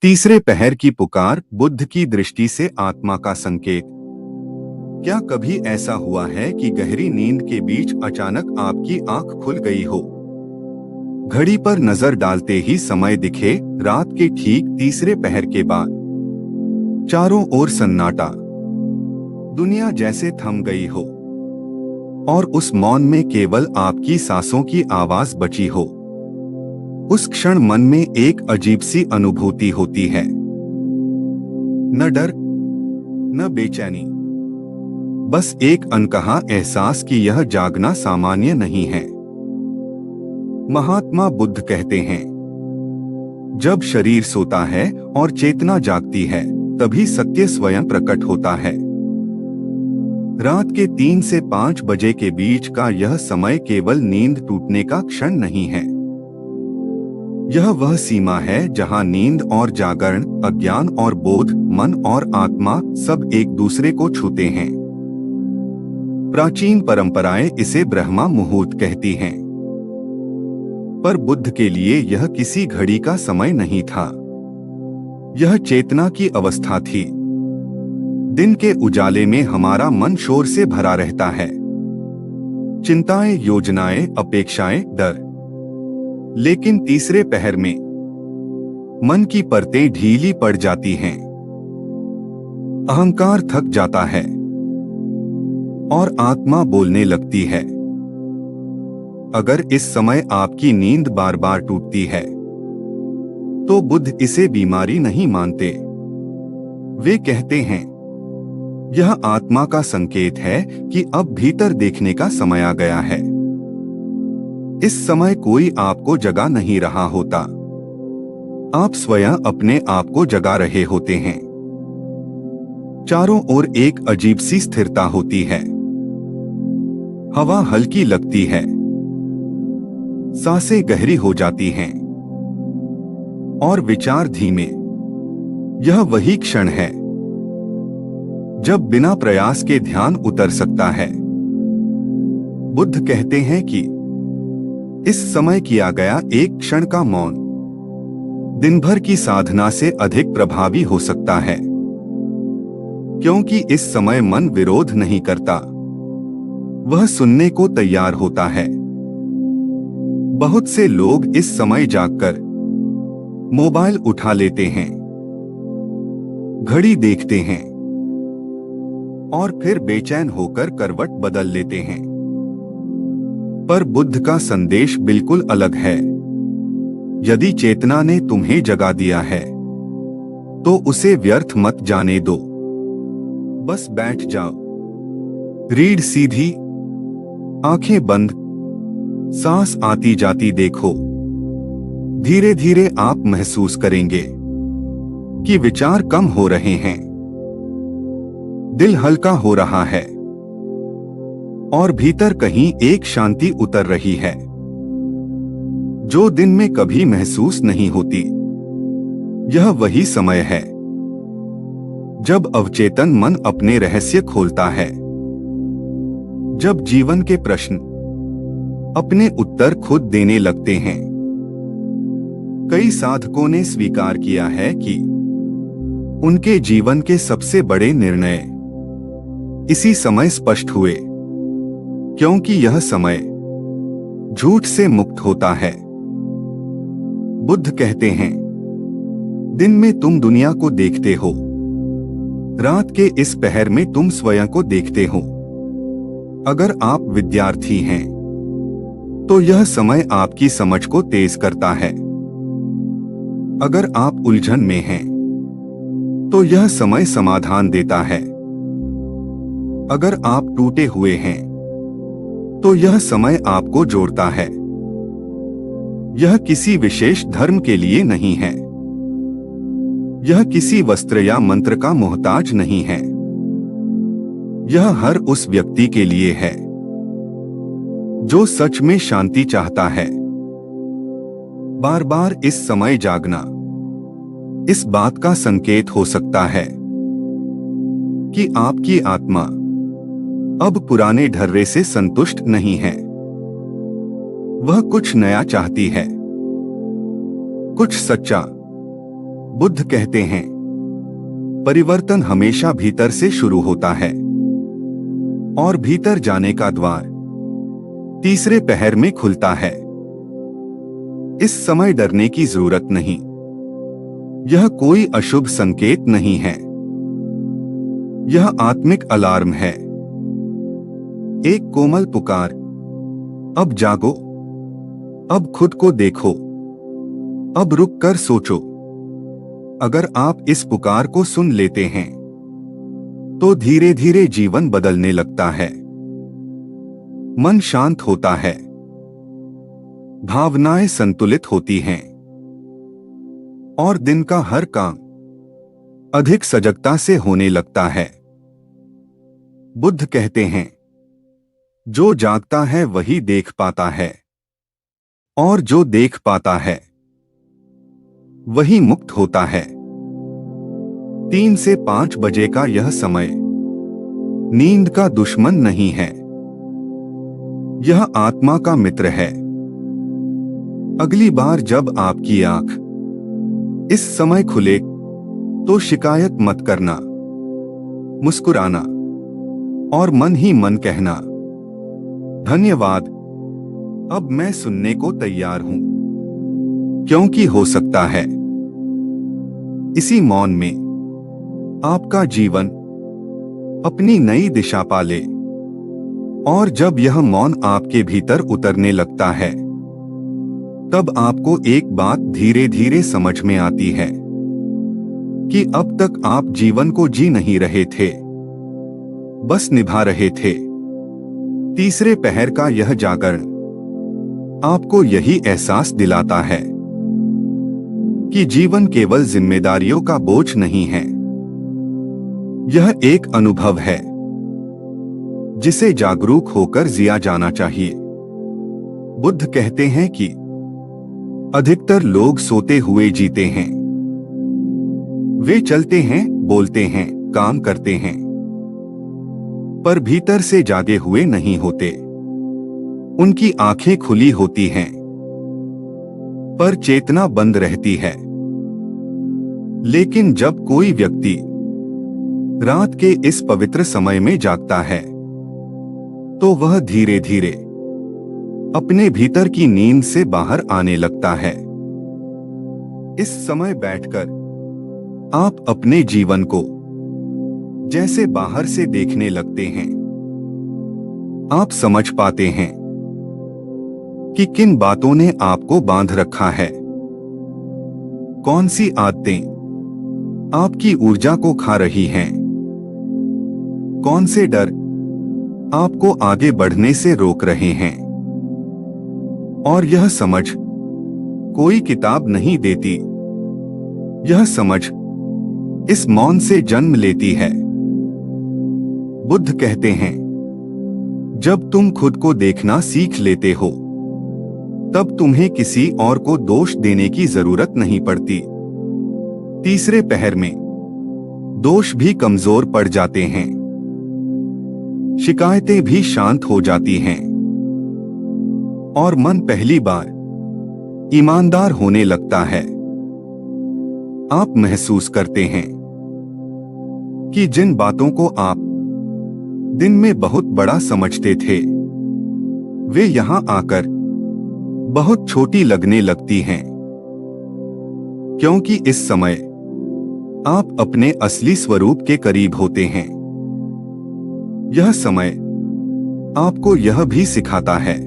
तीसरे पहर की पुकार, बुद्ध की दृष्टि से आत्मा का संकेत। क्या कभी ऐसा हुआ है कि गहरी नींद के बीच अचानक आपकी आंख खुल गई हो? घड़ी पर नजर डालते ही समय दिखे, रात के ठीक तीसरे पहर के बाद। चारों ओर सन्नाटा, दुनिया जैसे थम गई हो और उस मौन में केवल आपकी सांसों की आवाज बची हो। उस क्षण मन में एक अजीब सी अनुभूति होती है, न डर न बेचैनी, बस एक अनकहा एहसास कि यह जागना सामान्य नहीं है। महात्मा बुद्ध कहते हैं, जब शरीर सोता है और चेतना जागती है, तभी सत्य स्वयं प्रकट होता है। रात के 3 से 5 बजे के बीच का यह समय केवल नींद टूटने का क्षण नहीं है। यह वह सीमा है जहां नींद और जागरण, अज्ञान और बोध, मन और आत्मा सब एक दूसरे को छूते हैं। प्राचीन परंपराएं इसे ब्रह्मा मुहूर्त कहती हैं, पर बुद्ध के लिए यह किसी घड़ी का समय नहीं था। यह चेतना की अवस्था थी। दिन के उजाले में हमारा मन शोर से भरा रहता है, चिंताएं, योजनाएं, अपेक्षाएं, डर। लेकिन तीसरे पहर में मन की परतें ढीली पड़ जाती हैं, अहंकार थक जाता है और आत्मा बोलने लगती है। अगर इस समय आपकी नींद बार बार टूटती है, तो बुद्ध इसे बीमारी नहीं मानते। वे कहते हैं, यह आत्मा का संकेत है कि अब भीतर देखने का समय आ गया है। इस समय कोई आपको जगा नहीं रहा होता, आप स्वयं अपने आप को जगा रहे होते हैं। चारों ओर एक अजीब सी स्थिरता होती है। हवा हल्की लगती है, सांसें गहरी हो जाती हैं और विचार धीमे। यह वही क्षण है जब बिना प्रयास के ध्यान उतर सकता है। बुद्ध कहते हैं कि इस समय किया गया एक क्षण का मौन दिन भर की साधना से अधिक प्रभावी हो सकता है, क्योंकि इस समय मन विरोध नहीं करता, वह सुनने को तैयार होता है। बहुत से लोग इस समय जागकर मोबाइल उठा लेते हैं, घड़ी देखते हैं और फिर बेचैन होकर करवट बदल लेते हैं। पर बुद्ध का संदेश बिल्कुल अलग है। यदि चेतना ने तुम्हें जगा दिया है, तो उसे व्यर्थ मत जाने दो। बस बैठ जाओ, रीढ़ सीधी, आंखें बंद, सांस आती जाती देखो। धीरे धीरे आप महसूस करेंगे कि विचार कम हो रहे हैं, दिल हल्का हो रहा है और भीतर कहीं एक शांति उतर रही है, जो दिन में कभी महसूस नहीं होती। यह वही समय है जब अवचेतन मन अपने रहस्य खोलता है, जब जीवन के प्रश्न अपने उत्तर खुद देने लगते हैं। कई साधकों ने स्वीकार किया है कि उनके जीवन के सबसे बड़े निर्णय इसी समय स्पष्ट हुए, क्योंकि यह समय झूठ से मुक्त होता है। बुद्ध कहते हैं, दिन में तुम दुनिया को देखते हो, रात के इस पहर में तुम स्वयं को देखते हो। अगर आप विद्यार्थी हैं, तो यह समय आपकी समझ को तेज करता है। अगर आप उलझन में हैं, तो यह समय समाधान देता है। अगर आप टूटे हुए हैं, तो यह समय आपको जोड़ता है। यह किसी विशेष धर्म के लिए नहीं है, यह किसी वस्त्र या मंत्र का मोहताज नहीं है। यह हर उस व्यक्ति के लिए है जो सच में शांति चाहता है। बार बार इस समय जागना इस बात का संकेत हो सकता है कि आपकी आत्मा अब पुराने ढर्रे से संतुष्ट नहीं है। वह कुछ नया चाहती है, कुछ सच्चा, बुद्ध कहते हैं, परिवर्तन हमेशा भीतर से शुरू होता है और भीतर जाने का द्वार तीसरे पहर में खुलता है। इस समय डरने की जरूरत नहीं। यह कोई अशुभ संकेत नहीं है। यह आत्मिक अलार्म है, एक कोमल पुकार, अब जागो, अब खुद को देखो, अब रुक कर सोचो। अगर आप इस पुकार को सुन लेते हैं तो धीरे धीरे जीवन बदलने लगता है। मन शांत होता है, भावनाएं संतुलित होती हैं और दिन का हर काम अधिक सजगता से होने लगता है। बुद्ध कहते हैं, जो जागता है वही देख पाता है और जो देख पाता है वही मुक्त होता है। 3 से 5 बजे का यह समय नींद का दुश्मन नहीं है, यह आत्मा का मित्र है। अगली बार जब आपकी आंख इस समय खुले तो शिकायत मत करना, मुस्कुराना और मन ही मन कहना, धन्यवाद, अब मैं सुनने को तैयार हूं। क्योंकि हो सकता है इसी मौन में आपका जीवन अपनी नई दिशा पाले। और जब यह मौन आपके भीतर उतरने लगता है तब आपको एक बात धीरे धीरे समझ में आती है कि अब तक आप जीवन को जी नहीं रहे थे, बस निभा रहे थे। तीसरे पहर का यह जागरण आपको यही एहसास दिलाता है कि जीवन केवल जिम्मेदारियों का बोझ नहीं है, यह एक अनुभव है जिसे जागरूक होकर जिया जाना चाहिए। बुद्ध कहते हैं कि अधिकतर लोग सोते हुए जीते हैं। वे चलते हैं, बोलते हैं, काम करते हैं, पर भीतर से जागे हुए नहीं होते। उनकी आंखें खुली होती हैं, पर चेतना बंद रहती है। लेकिन जब कोई व्यक्ति रात के इस पवित्र समय में जागता है तो वह धीरे धीरे अपने भीतर की नींद से बाहर आने लगता है। इस समय बैठकर आप अपने जीवन को जैसे बाहर से देखने लगते हैं। आप समझ पाते हैं कि किन बातों ने आपको बांध रखा है, कौन सी आदतें आपकी ऊर्जा को खा रही हैं, कौन से डर आपको आगे बढ़ने से रोक रहे हैं। और यह समझ कोई किताब नहीं देती, यह समझ इस मौन से जन्म लेती है। बुद्ध कहते हैं, जब तुम खुद को देखना सीख लेते हो तब तुम्हें किसी और को दोष देने की जरूरत नहीं पड़ती। तीसरे पहर में दोष भी कमजोर पड़ जाते हैं, शिकायतें भी शांत हो जाती हैं और मन पहली बार ईमानदार होने लगता है। आप महसूस करते हैं कि जिन बातों को आप दिन में बहुत बड़ा समझते थे वे यहां आकर बहुत छोटी लगने लगती हैं, क्योंकि इस समय आप अपने असली स्वरूप के करीब होते हैं। यह समय आपको यह भी सिखाता है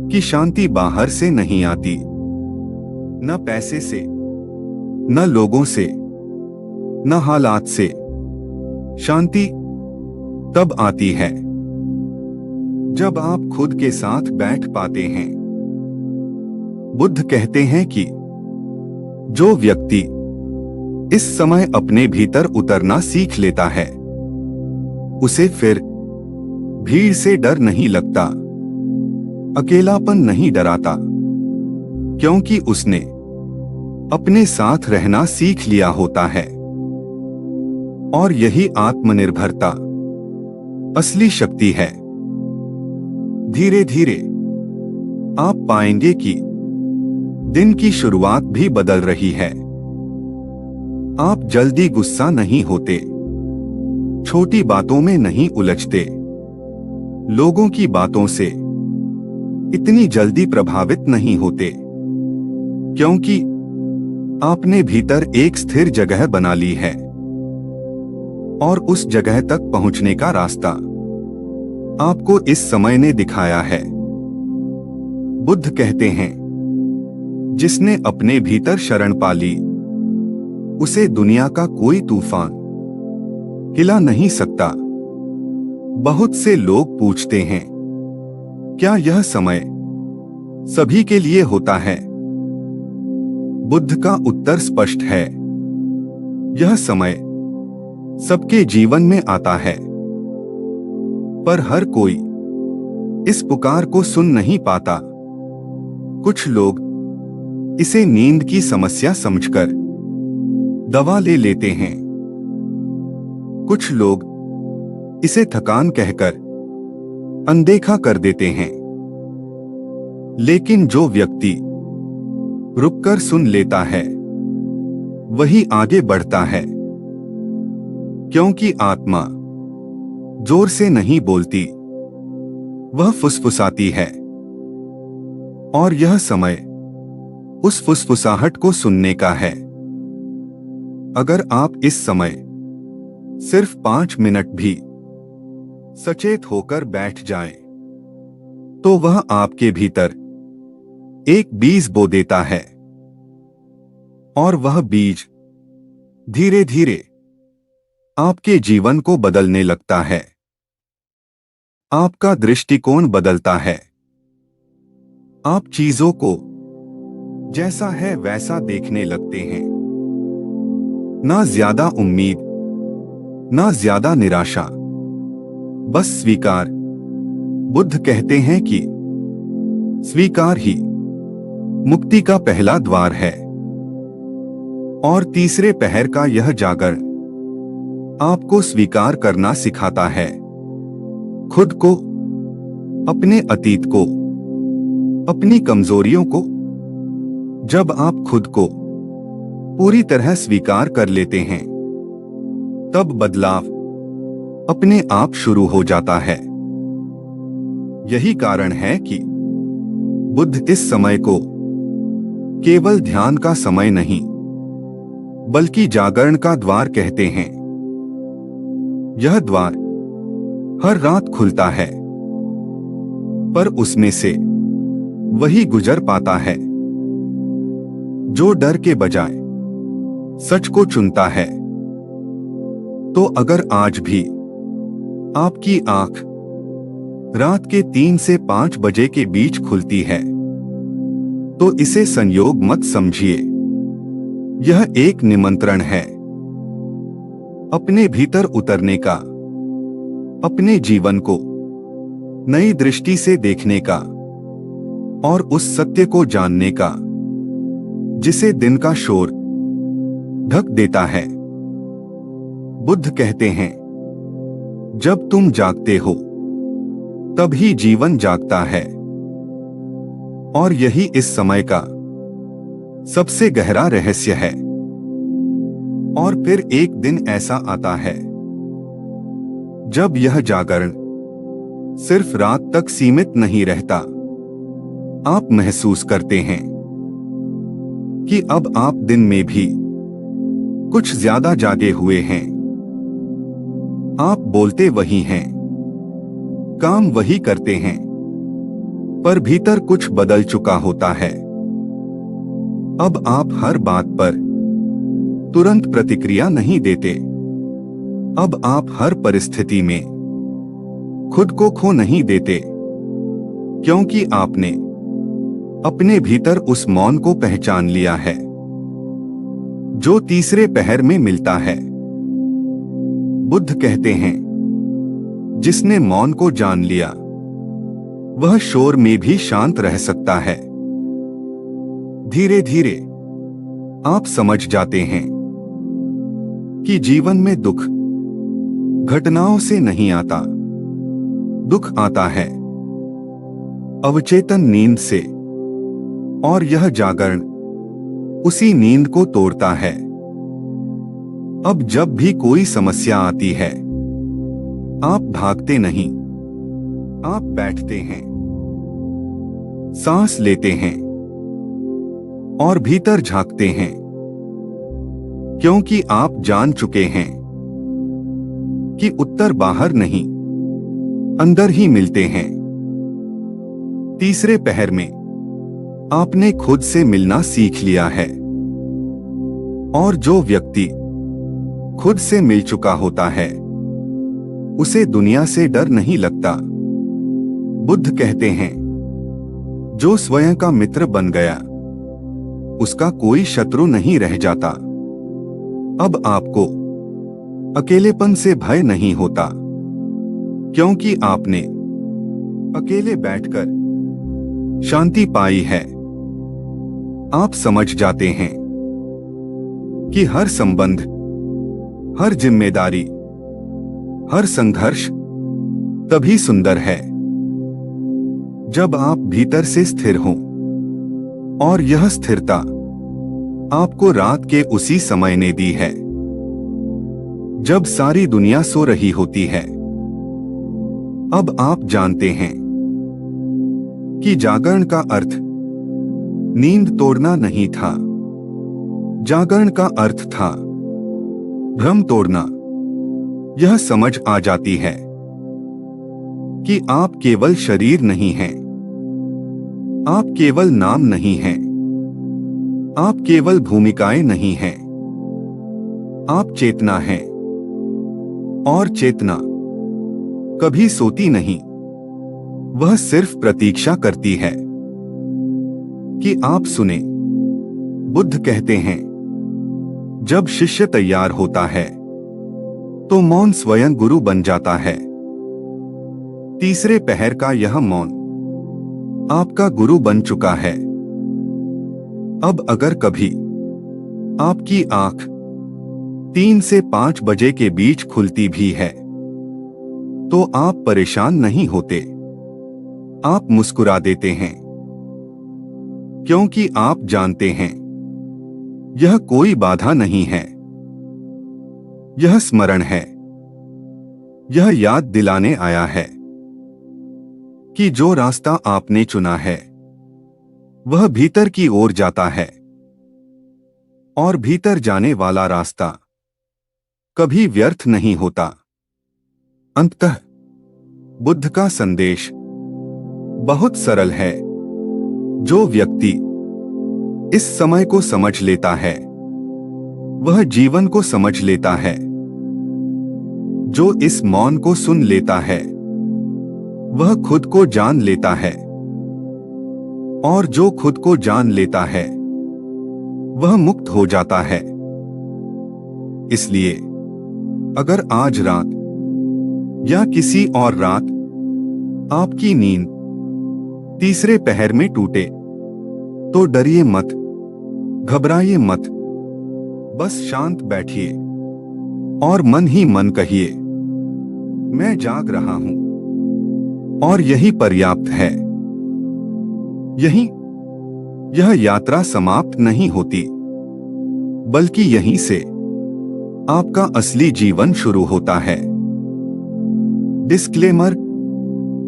कि शांति बाहर से नहीं आती, न पैसे से, न लोगों से, न हालात से। शांति तब आती है जब आप खुद के साथ बैठ पाते हैं। बुद्ध कहते हैं कि जो व्यक्ति इस समय अपने भीतर उतरना सीख लेता है उसे फिर भीड़ से डर नहीं लगता, अकेलापन नहीं डराता, क्योंकि उसने अपने साथ रहना सीख लिया होता है। और यही आत्मनिर्भरता असली शक्ति है। धीरे धीरे आप पाएंगे कि दिन की शुरुआत भी बदल रही है। आप जल्दी गुस्सा नहीं होते, छोटी बातों में नहीं उलझते, लोगों की बातों से इतनी जल्दी प्रभावित नहीं होते, क्योंकि आपने भीतर एक स्थिर जगह बना ली है और उस जगह तक पहुंचने का रास्ता आपको इस समय ने दिखाया है। बुद्ध कहते हैं, जिसने अपने भीतर शरण पा ली, उसे दुनिया का कोई तूफान हिला नहीं सकता। बहुत से लोग पूछते हैं, क्या यह समय सभी के लिए होता है? बुद्ध का उत्तर स्पष्ट है, यह समय सबके जीवन में आता है, पर हर कोई इस पुकार को सुन नहीं पाता। कुछ लोग इसे नींद की समस्या समझकर दवा ले लेते हैं, कुछ लोग इसे थकान कहकर अनदेखा कर देते हैं, लेकिन जो व्यक्ति रुककर सुन लेता है वही आगे बढ़ता है, क्योंकि आत्मा जोर से नहीं बोलती, वह फुसफुसाती है, और यह समय उस फुसफुसाहट को सुनने का है। अगर आप इस समय सिर्फ 5 मिनट भी सचेत होकर बैठ जाएं, तो वह आपके भीतर एक बीज बो देता है, और वह बीज धीरे धीरे आपके जीवन को बदलने लगता है। आपका दृष्टिकोण बदलता है, आप चीजों को जैसा है वैसा देखने लगते हैं। ना ज्यादा उम्मीद, ना ज्यादा निराशा, बस स्वीकार। बुद्ध कहते हैं कि स्वीकार ही मुक्ति का पहला द्वार है, और तीसरे पहर का यह जागरण आपको स्वीकार करना सिखाता है, खुद को, अपने अतीत को, अपनी कमजोरियों को। जब आप खुद को पूरी तरह स्वीकार कर लेते हैं, तब बदलाव अपने आप शुरू हो जाता है। यही कारण है कि बुद्ध इस समय को केवल ध्यान का समय नहीं, बल्कि जागरण का द्वार कहते हैं। यह द्वार हर रात खुलता है, पर उसमें से वही गुजर पाता है जो डर के बजाय सच को चुनता है। तो अगर आज भी आपकी आंख रात के 3 से 5 बजे के बीच खुलती है, तो इसे संयोग मत समझिए, यह एक निमंत्रण है अपने भीतर उतरने का, अपने जीवन को नई दृष्टि से देखने का, और उस सत्य को जानने का जिसे दिन का शोर ढक देता है। बुद्ध कहते हैं, जब तुम जागते हो तभी जीवन जागता है, और यही इस समय का सबसे गहरा रहस्य है। और फिर एक दिन ऐसा आता है जब यह जागरण सिर्फ रात तक सीमित नहीं रहता। आप महसूस करते हैं कि अब आप दिन में भी कुछ ज्यादा जागे हुए हैं। आप बोलते वही हैं, काम वही करते हैं, पर भीतर कुछ बदल चुका होता है। अब आप हर बात पर तुरंत प्रतिक्रिया नहीं देते। अब आप हर परिस्थिति में खुद को खो नहीं देते, क्योंकि आपने अपने भीतर उस मौन को पहचान लिया है जो तीसरे पहर में मिलता है। बुद्ध कहते हैं, जिसने मौन को जान लिया वह शोर में भी शांत रह सकता है। धीरे धीरे आप समझ जाते हैं कि जीवन में दुख घटनाओं से नहीं आता, दुख आता है अवचेतन नींद से, और यह जागरण उसी नींद को तोड़ता है। अब जब भी कोई समस्या आती है, आप भागते नहीं, आप बैठते हैं, सांस लेते हैं और भीतर झांकते हैं, क्योंकि आप जान चुके हैं कि उत्तर बाहर नहीं, अंदर ही मिलते हैं। तीसरे पहर में आपने खुद से मिलना सीख लिया है, और जो व्यक्ति खुद से मिल चुका होता है उसे दुनिया से डर नहीं लगता। बुद्ध कहते हैं, जो स्वयं का मित्र बन गया उसका कोई शत्रु नहीं रह जाता। अब आपको अकेलेपन से भय नहीं होता, क्योंकि आपने अकेले बैठकर शांति पाई है। आप समझ जाते हैं कि हर संबंध, हर जिम्मेदारी, हर संघर्ष तभी सुंदर है जब आप भीतर से स्थिर हों, और यह स्थिरता आपको रात के उसी समय ने दी है जब सारी दुनिया सो रही होती है। अब आप जानते हैं कि जागरण का अर्थ नींद तोड़ना नहीं था, जागरण का अर्थ था भ्रम तोड़ना। यह समझ आ जाती है कि आप केवल शरीर नहीं हैं, आप केवल नाम नहीं हैं, आप केवल भूमिकाएं नहीं हैं, आप चेतना हैं। और चेतना कभी सोती नहीं, वह सिर्फ प्रतीक्षा करती है कि आप सुने। बुद्ध कहते हैं, जब शिष्य तैयार होता है तो मौन स्वयं गुरु बन जाता है। तीसरे पहर का यह मौन आपका गुरु बन चुका है। अब अगर कभी आपकी आंख 3 से 5 बजे के बीच खुलती भी है तो आप परेशान नहीं होते, आप मुस्कुरा देते हैं, क्योंकि आप जानते हैं यह कोई बाधा नहीं है, यह स्मरण है, यह याद दिलाने आया है कि जो रास्ता आपने चुना है वह भीतर की ओर जाता है, और भीतर जाने वाला रास्ता कभी व्यर्थ नहीं होता। अंततः बुद्ध का संदेश बहुत सरल है। जो व्यक्ति इस समय को समझ लेता है वह जीवन को समझ लेता है। जो इस मौन को सुन लेता है वह खुद को जान लेता है, और जो खुद को जान लेता है वह मुक्त हो जाता है। इसलिए अगर आज रात या किसी और रात आपकी नींद तीसरे पहर में टूटे तो डरिए मत, घबराइए मत, बस शांत बैठिए और मन ही मन कहिए, मैं जाग रहा हूं। और यही पर्याप्त है। यह यात्रा समाप्त नहीं होती, बल्कि यहीं से आपका असली जीवन शुरू होता है। डिस्क्लेमर।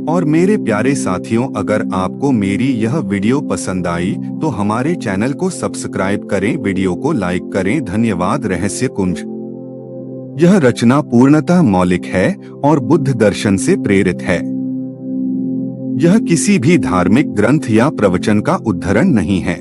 और मेरे प्यारे साथियों, अगर आपको मेरी यह वीडियो पसंद आई तो हमारे चैनल को सब्सक्राइब करें, वीडियो को लाइक करें। धन्यवाद। रहस्य कुंज। यह रचना पूर्णतः मौलिक है और बुद्ध दर्शन से प्रेरित है। यह किसी भी धार्मिक ग्रंथ या प्रवचन का उद्धरण नहीं है।